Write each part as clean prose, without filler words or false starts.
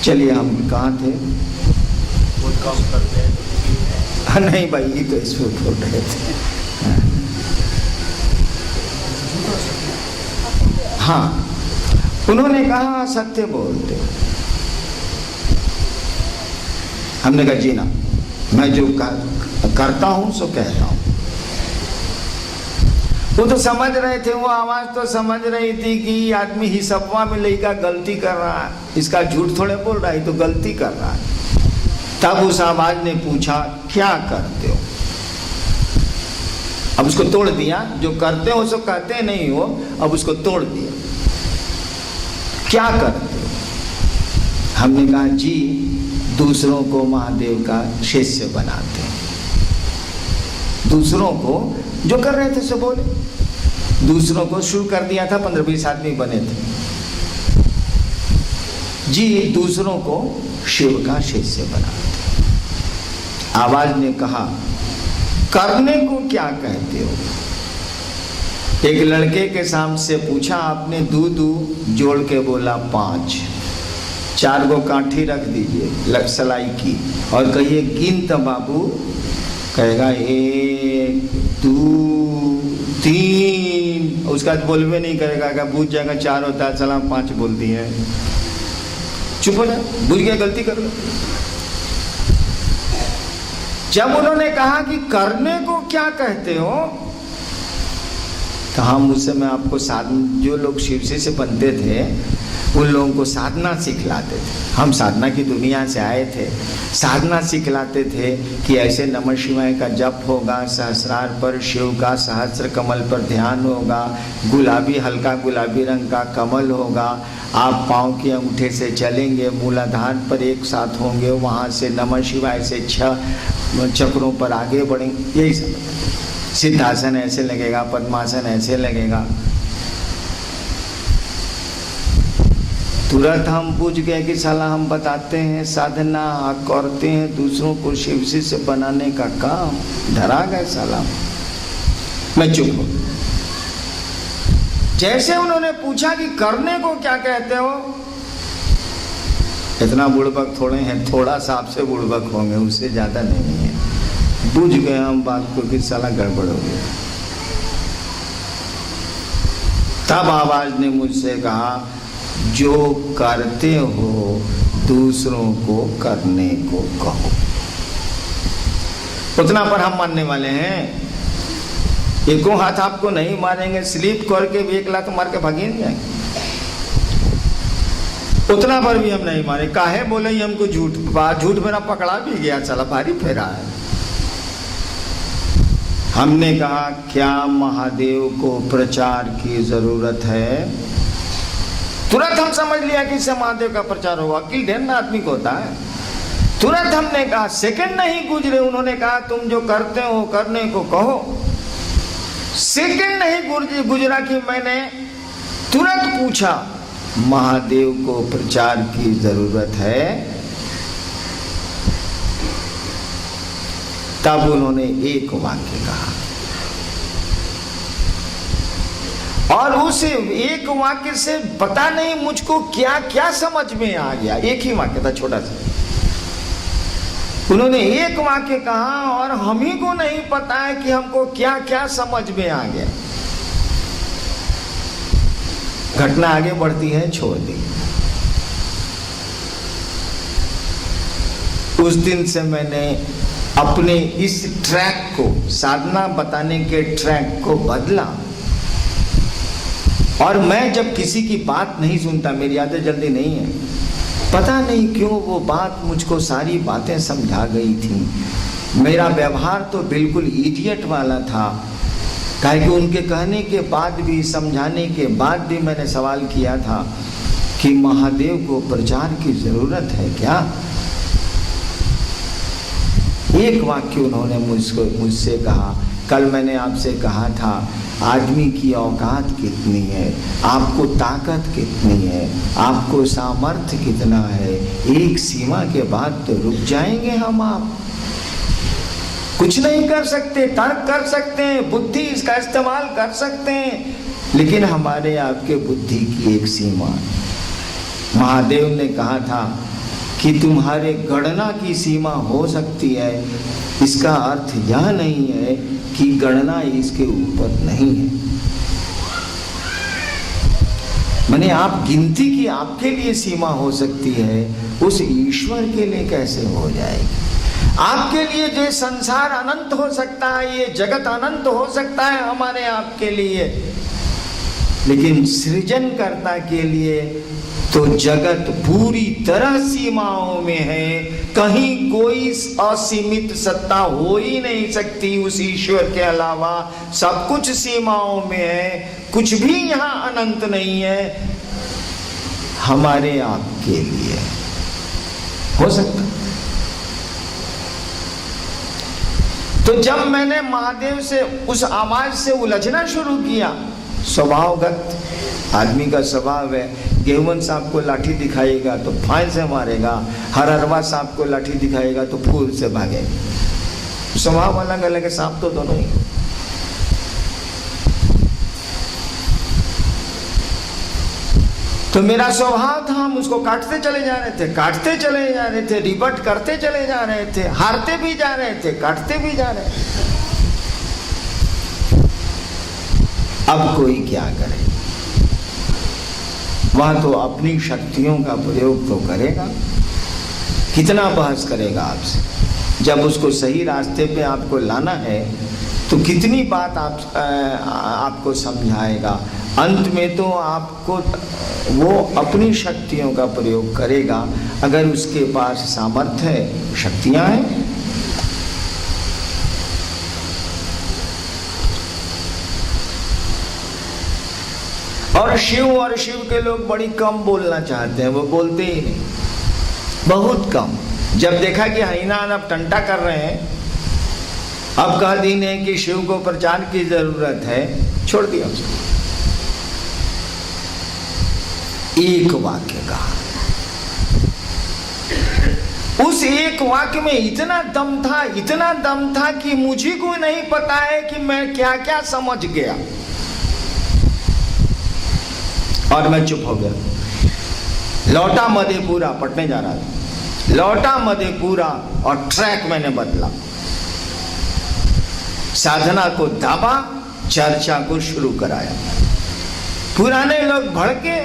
चलिए, हम कहाँ थे? काम करते हैं। नहीं भाई, ये तो इसमें बोल रहे थे। हाँ, उन्होंने कहा सत्य बोलते। हमने कहा जी ना, मैं जो करता हूं सो कहता हूं। वो तो समझ रहे थे, वो आवाज तो समझ रही थी कि आदमी हिसपवा में लेकर गलती कर रहा है, इसका झूठ थोड़े बोल रहा है, तो गलती कर रहा है। तब उस आवाज ने पूछा क्या करते हो? अब उसको तोड़ दिया, जो करते हो सो कहते नहीं हो, अब उसको तोड़ दिया। क्या करते हो? हमने कहा जी, दूसरों को महादेव का शिष्य बनाते हैं। दूसरों को, जो कर रहे थे सो बोले, दूसरों को शुरू कर दिया था, 15-20 आदमी बने थे जी, दूसरों को शिव का शिष्य बनाते। आवाज ने कहा करने को क्या कहते हो? एक लड़के के सामने से पूछा, आपने दूध जोड़ के बोला 5, 4 को काठी रख दीजिए सलाई की और कहिए गिन तो बाबू, कहेगा 1 2 3, उसका बोलवे नहीं करेगा, बूझ जाएगा 4 होता है, चला 5 बोल दिए, चुप हो जाए, बुझ गया, गलती कर लो। जब उन्होंने कहा कि करने को क्या कहते हो, कहा मुझसे मैं आपको साधना, जो लोग शिव से बनते थे उन लोगों को साधना सिखलाते थे। हम साधना की दुनिया से आए थे, साधना सिखलाते थे कि ऐसे नमः शिवाय का जप होगा, सहस्रार पर शिव का सहस्र कमल पर ध्यान होगा, गुलाबी हल्का गुलाबी रंग का कमल होगा, आप पाँव के अंगूठे से चलेंगे, मूलाधार पर एक साथ होंगे, वहाँ से नमः शिवाय से 6 चक्रों पर आगे बढ़ेंगे, यही सब। सिद्धासन ऐसे लगेगा, पद्मासन ऐसे लगेगा। तुरंत हम पूछ गए कि साला हम बताते हैं साधना, करते हैं दूसरों को शिव से बनाने का काम, डरा गए साला। मैं चुप हूं। जैसे उन्होंने पूछा कि करने को क्या कहते हो, इतना बुड़बक थोड़े हैं, थोड़ा सा आपसे बुड़बक होंगे, उससे ज्यादा नहीं है। बुझ गए हम बात को कि साला गड़बड़ हो गया। तब आवाज ने मुझसे कहा जो करते हो दूसरों को करने को कहो। उतना पर हम मानने वाले हैं, एको हाथ आपको नहीं मारेंगे, स्लिप करके भी 1 लाख मार के भागी जाएंगे, उतना पर भी हम नहीं मारे। काहे बोले हमको झूठ मेरा पकड़ा भी गया, चला भारी फेरा है। हमने कहा क्या महादेव को प्रचार की जरूरत है? तुरंत हम समझ लिया कि इससे महादेव का प्रचार होगा, अकील ढेर ना आदमी को होता है। तुरंत हमने कहा, सेकंड नहीं गुजरे, उन्होंने कहा तुम जो करते हो करने को कहो। सेकंड नहीं गुजरा कि मैंने तुरंत पूछा महादेव को प्रचार की जरूरत है? तब उन्होंने एक वाक्य कहा और उस एक वाक्य से पता नहीं मुझको क्या क्या समझ में आ गया। एक ही वाक्य था, छोटा सा। उन्होंने एक वाक्य कहा और हम ही को नहीं पता है कि हमको क्या क्या समझ में आ गया। घटना आगे बढ़ती है, छोड़ दी। उस दिन से मैंने अपने इस ट्रैक को, साधना बताने के ट्रैक को बदला। और मैं जब किसी की बात नहीं सुनता, मेरी आदत जल्दी नहीं है, पता नहीं क्यों वो बात मुझको सारी बातें समझा गई थी। मेरा व्यवहार तो बिल्कुल इडियट वाला था, काहे कि उनके कहने के बाद भी, समझाने के बाद भी मैंने सवाल किया था कि महादेव को प्रचार की जरूरत है क्या? एक वाक्य उन्होंने मुझसे कहा, कल मैंने आपसे कहा था आदमी की औकात कितनी है, आपको ताकत कितनी है, आपको सामर्थ्य कितना है, एक सीमा के बाद तो रुक जाएंगे हम। आप कुछ नहीं कर सकते, तर्क कर सकते हैं, बुद्धि इसका इस्तेमाल कर सकते हैं, लेकिन हमारे आपके बुद्धि की एक सीमा। महादेव ने कहा था कि तुम्हारे गणना की सीमा हो सकती है, इसका अर्थ यह नहीं है कि गणना इसके ऊपर नहीं है। माने आप गिनती की आपके लिए सीमा हो सकती है, उस ईश्वर के लिए कैसे हो जाएगी? आपके लिए जो संसार अनंत हो सकता है, ये जगत अनंत हो सकता है हमारे आपके लिए, लेकिन सृजनकर्ता के लिए तो जगत पूरी तरह सीमाओं में है। कहीं कोई असीमित सत्ता हो ही नहीं सकती उस ईश्वर के अलावा। सब कुछ सीमाओं में है, कुछ भी यहाँ अनंत नहीं है। हमारे आपके लिए हो सकता। तो जब मैंने महादेव से उस आवाज से उलझना शुरू किया, स्वभावगत आदमी का स्वभाव है, गेहूं साहब को लाठी दिखाएगा तो फाइन से मारेगा, हरहरवा साहब को लाठी दिखाएगा तो फूल से भागेगा। स्वभाव अलग अलग है, सांप तो दोनों ही। तो मेरा स्वभाव था, हम उसको काटते चले जा रहे थे, काटते चले जा रहे थे, रिबट करते चले जा रहे थे, हारते भी जा रहे थे, काटते भी जा रहे थे। अब कोई क्या करे? वह तो अपनी शक्तियों का प्रयोग तो करेगा, कितना बहस करेगा आपसे? जब उसको सही रास्ते पे आपको लाना है तो कितनी बात आपको समझाएगा। अंत में तो आपको वो अपनी शक्तियों का प्रयोग करेगा, अगर उसके पास सामर्थ्य है, शक्तियां हैं। और शिव के लोग बड़ी कम बोलना चाहते हैं, वो बोलते ही नहीं, बहुत कम। जब देखा कि हईनान अब टंटा कर रहे हैं, अब कह दिन है कि शिव को प्रचार की जरूरत है, छोड़ दिया उसको। एक वाक्य कहा, उस एक वाक्य में इतना दम था, इतना दम था कि मुझे को नहीं पता है कि मैं क्या क्या समझ गया। और मैं चुप हो गया। लौटा मधेपुरा, पटने जा रहा था, लौटा मधेपुरा और ट्रैक मैंने बदला। साधना को दाबा, चर्चा को शुरू कराया। पुराने लोग भड़के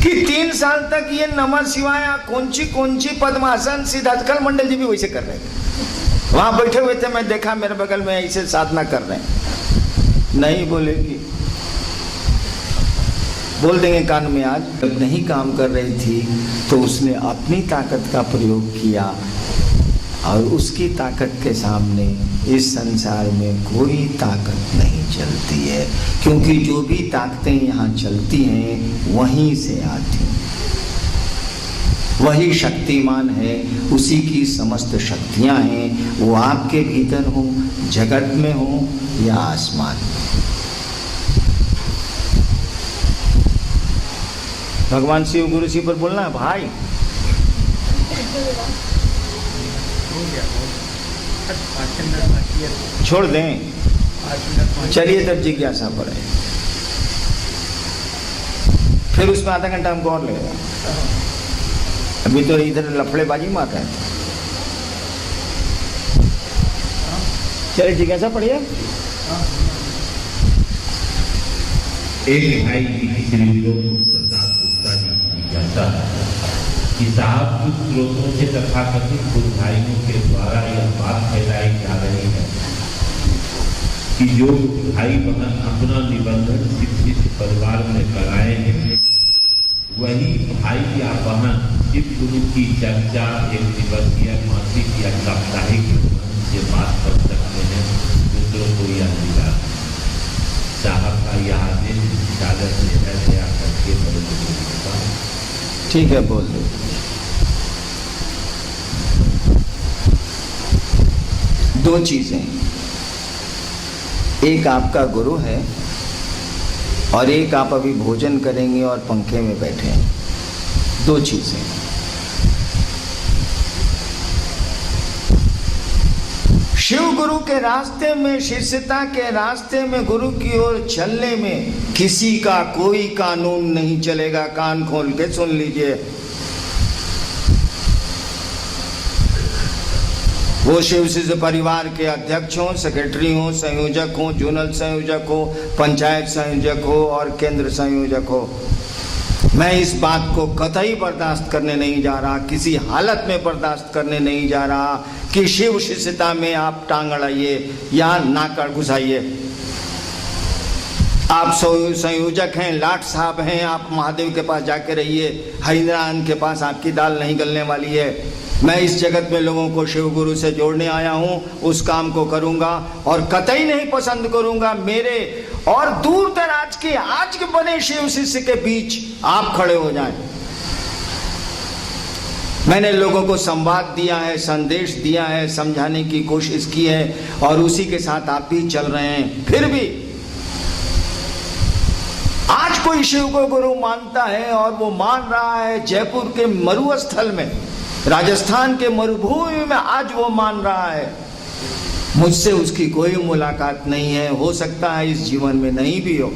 कि 3 साल तक ये नमः शिवाय कौन सी पद्मासन सिद्धार्थकल मंडल जी भी वैसे कर रहे थे, वहां बैठे हुए थे, मैं देखा मेरे बगल में ऐसे साधना कर रहे हैं। नहीं बोलेगी, बोल देंगे कान में। आज जब नहीं काम कर रही थी तो उसने अपनी ताकत का प्रयोग किया, और उसकी ताकत के सामने इस संसार में कोई ताकत नहीं चलती है, क्योंकि जो भी ताकतें यहाँ चलती हैं वहीं से आती हैं। वही शक्तिमान है, उसी की समस्त शक्तियाँ हैं, वो आपके भीतर हो, जगत में हो या आसमान में। भगवान शिव गुरु शिव पर बोलना है भाई। छोड़ दें, चलिए तब जिज्ञासा पर है, फिर उसमें आधा घंटा हमको और लगेगा। अभी तो इधर लफड़ेबाजी मार रहे हैं। चलिए जिज्ञासा पढ़िए। एक भाई श्री प्रसाद गुप्ता जी जिज्ञासा कि साहब कुछ स्रोतों से तथाकथित बुद्धाइयों के द्वारा यह बात फैलाई जा रही है कि जो भाई बहन अपना निबंधन शिक्षित परिवार में कराए हैं, वही भाई या बहन शिव गुरु की चर्चा एक दिवसीय, मासिक या साप्ताहिक से बात कर सकते हैं। दूसरों को यह मिला साहब का यह आदेश चादर से ऐसे आकर के ठीक है, बोल दो। दो चीजें, एक आपका गुरु है और एक आप अभी भोजन करेंगे और पंखे में बैठे हैं। दो चीजें। शिव गुरु के रास्ते में, शिष्यता के रास्ते में, गुरु की ओर चलने में किसी का कोई कानून नहीं चलेगा। कान खोल के सुन लीजिए, वो शिव शिष्य परिवार के अध्यक्ष हों, सेक्रेटरी हों, संयोजक हों, जोनल संयोजक हो, पंचायत संयोजक हो और केंद्र संयोजक हो, मैं इस बात को कतई बर्दाश्त करने नहीं जा रहा, किसी हालत में बर्दाश्त करने नहीं जा रहा कि शिव शिष्यता में आप टांग अड़ाइए या नाक घुसाइए। आप संयोजक हैं, लाट साहब हैं, आप महादेव के पास जाके रहिए, हरिनारायण के पास आपकी दाल नहीं गलने वाली है। मैं इस जगत में लोगों को शिव गुरु से जोड़ने आया हूं, उस काम को करूंगा और कतई नहीं पसंद करूंगा मेरे और दूर दराज के आज के बने शिव शिष्य के बीच आप खड़े हो जाएं। मैंने लोगों को संवाद दिया है, संदेश दिया है, समझाने की कोशिश की है और उसी के साथ आप भी चल रहे हैं। फिर भी आज कोई शिव को गुरु मानता है और वो मान रहा है जयपुर के मरुस्थल में, राजस्थान के मरुभूमि में आज वो मान रहा है, मुझसे उसकी कोई मुलाकात नहीं है, हो सकता है इस जीवन में नहीं भी हो,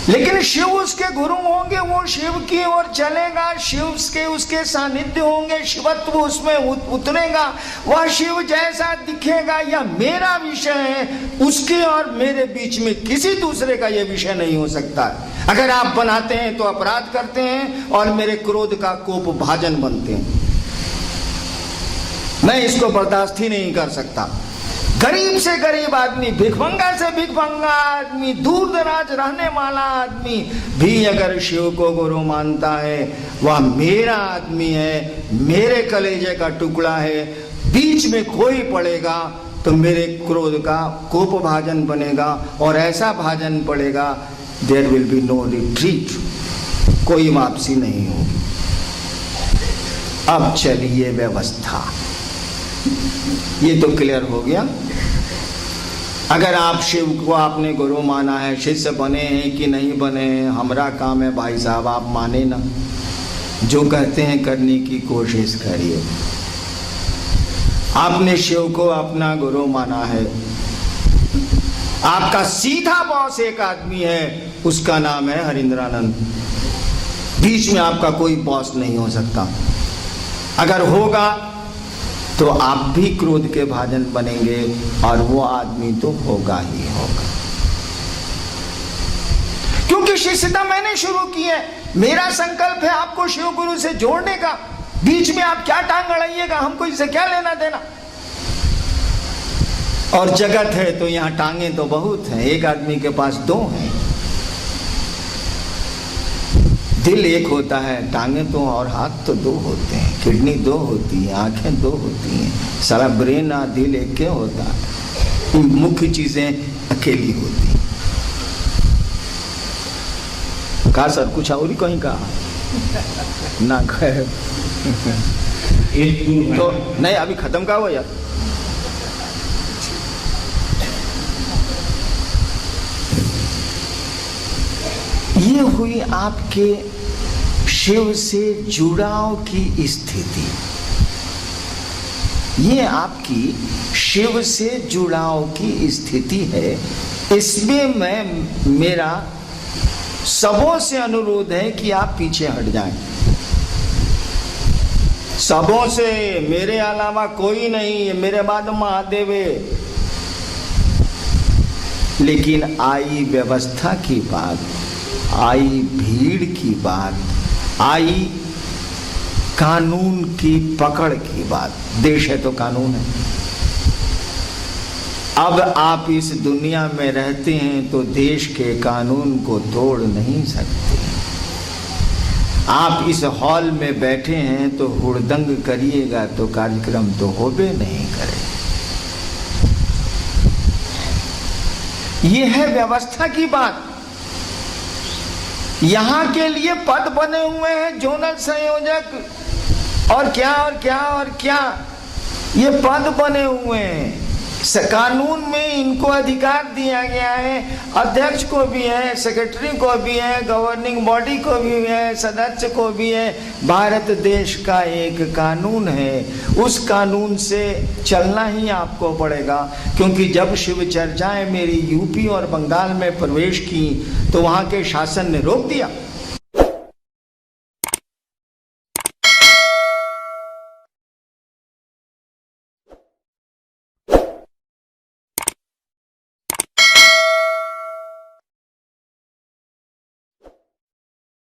लेकिन शिव उसके गुरु होंगे, वो शिव की ओर चलेगा, शिव के उसके सानिध्य होंगे, शिवत्व उसमें उतरेगा, वह शिव जैसा दिखेगा। यह मेरा विषय है, उसके और मेरे बीच में किसी दूसरे का यह विषय नहीं हो सकता। अगर आप बनाते हैं तो अपराध करते हैं और मेरे क्रोध का कोप भाजन बनते हैं। मैं इसको बर्दाश्त ही नहीं कर सकता। गरीब से गरीब आदमी, भिखमंगा से भिखमंगा आदमी, दूर दराज रहने वाला आदमी भी अगर शिव को गुरु मानता है, वह मेरा आदमी है, मेरे कलेजे का टुकड़ा है। बीच में कोई पड़ेगा तो मेरे क्रोध का कोप भाजन बनेगा और ऐसा भाजन पड़ेगा, there will be no retreat, कोई वापसी नहीं होगी। अब चलिए व्यवस्था, ये तो क्लियर हो गया। अगर आप शिव को आपने गुरु माना है, शिष्य बने हैं कि नहीं बने हैं, हमारा काम है भाई साहब, आप माने ना, जो कहते हैं करने की कोशिश करिए। आपने शिव को अपना गुरु माना है, आपका सीधा बॉस एक आदमी है, उसका नाम है हरिंद्रानंद। बीच में आपका कोई बॉस नहीं हो सकता। अगर होगा तो आप भी क्रोध के भाजन बनेंगे और वो आदमी तो होगा ही होगा, क्योंकि शिष्यता मैंने शुरू की है। मेरा संकल्प है आपको शिव गुरु से जोड़ने का। बीच में आप क्या टांग अड़ाइएगा, हमको इससे क्या लेना देना। और जगत है तो यहां टांगे तो बहुत हैं, एक आदमी के पास दो हैं। दिल एक होता है, टांगे तो और हाथ तो दो होते हैं, किडनी दो होती है, आंखें दो होती हैं, सारा ब्रेन और दिल एक के होता है, मुख्य चीजें अकेली होती हैं। कहा सर कुछ और ही कहीं कहा ना कहे तो नहीं, अभी खत्म का हुआ यार। ये हुई आपके शिव से जुड़ाव की स्थिति, ये आपकी शिव से जुड़ाव की स्थिति है। इसमें मेरा सबों से अनुरोध है कि आप पीछे हट जाएं। सबों से, मेरे अलावा कोई नहीं, मेरे बाद महादेव है। लेकिन आई व्यवस्था की बात, आई भीड़ की बात, आई कानून की पकड़ की बात। देश है तो कानून है। अब आप इस दुनिया में रहते हैं तो देश के कानून को तोड़ नहीं सकते। आप इस हॉल में बैठे हैं तो हुड़दंग करिएगा तो कार्यक्रम तो होबे नहीं करे। यह है व्यवस्था की बात। यहां के लिए पद बने हुए हैं, जोनल संयोजक और क्या और क्या और क्या, ये पद बने हुए हैं। कानून में इनको अधिकार दिया गया है, अध्यक्ष को भी है, सेक्रेटरी को भी है, गवर्निंग बॉडी को भी है, सदस्य को भी है। भारत देश का एक कानून है, उस कानून से चलना ही आपको पड़ेगा। क्योंकि जब शिव चर्चाएं मेरी यूपी और बंगाल में प्रवेश की तो वहां के शासन ने रोक दिया।